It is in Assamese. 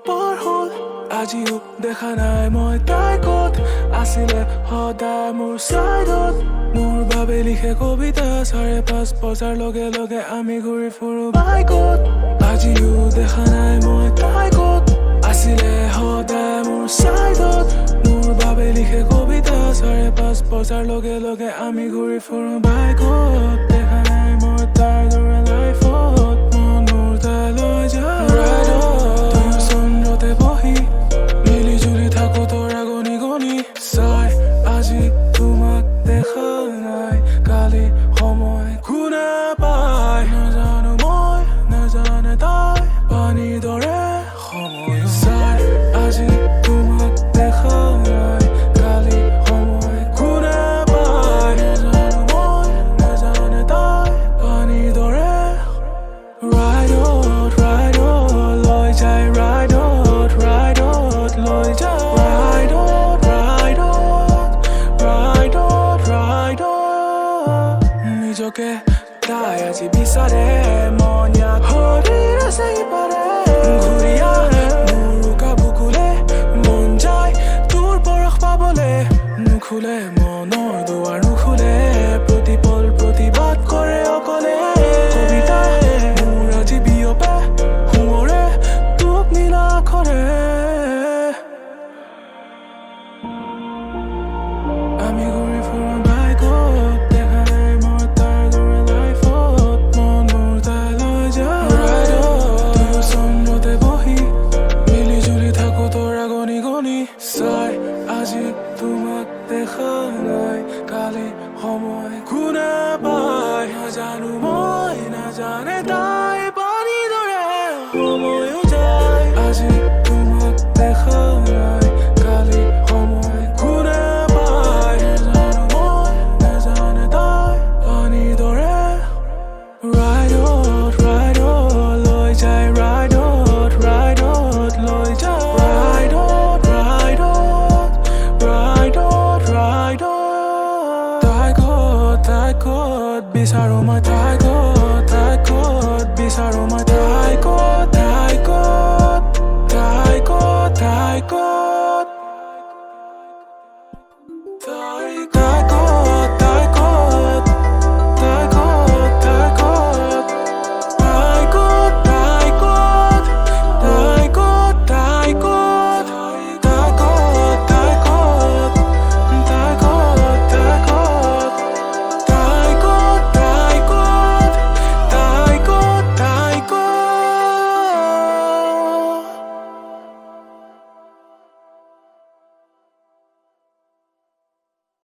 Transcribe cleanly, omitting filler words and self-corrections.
পাৰ হ'ল আজিও দেখা নাই মই তাই ক'ত আছিলে সদায় মোৰ চাইডত মোৰ বাবে লিখে কবিতা 5:30 বজাৰ লগে লগে আমি ঘূৰি ফুৰো বাইকত আজিও দেখা নাই মই তাই ক'ত আছিলে সদায় মোৰ চাইডত মোৰ বাবে লিখে কবিতা 5:30 বজাৰ লগে লগে আমি ঘূৰি ফুৰো বাইকত দেখা নাই মই তাইৰ দৰে লাইফত মন মোৰ তাইলৈ যায় ৰাইডত চন্দ্ৰতে বহি মিলি জুলি থাকো তৰা গনি গনি চাই আজি তোমাক দেখা নাই কালি সময় কোনে পায় নাজানো মই নাজানে তাই পানীৰ দৰে সময় চাই আজি তোমাক দেখা নাই কালি সময় কোনে পায় নাজানো মই নাজানে তাই পানীৰ দৰে ৰাইডত ৰাইডত লৈ যায় ৰাইডত ৰাইডত লৈ যায় ৰাইডত ৰাইডত ৰাইডত ৰাইডত নিজকে তাই আজি বিচাৰে মন ইয়াত শৰীৰ আছে ইপাৰে ঘূৰি আহে মোৰ কাবুকুলে মন যায় তোৰ পৰশ পাবলে নুখুলে মনৰ দুৱাৰ নুখুলে প্ৰতিপল প্ৰতিবাদ কৰে অকলে কবিতা মোৰ আজি বিয়পে সোঁৱৰে তোক নীলা আখৰে আমি ঘূৰি ফুৰো বাইকত দেখা নাই মই তাইৰ দৰে লাইফত মন মোৰ তাইলৈ যায় ৰাইডত চন্দ্ৰতে বহি মিলি জুলি থাকো তৰা গনি গনি চাই আজি তোমাক দেখা নাই কালি সময় কোনে পায় নাজানো মই নাজানে তাই পানীৰ দৰে সময়ো যায় আজি তোমাক দেখা নাই কালি সময় কোনে পায় নাজানো মই নাজানে তাই পানীৰ দৰে ৰাইডত ৰাইডত লৈ যায় ৰাইডত ৰাইডত লৈ যায় ৰাইডত ৰাইডত ৰাইডত ৰাইডত তাই ক'ত বিচাৰো মই তাই ক'ত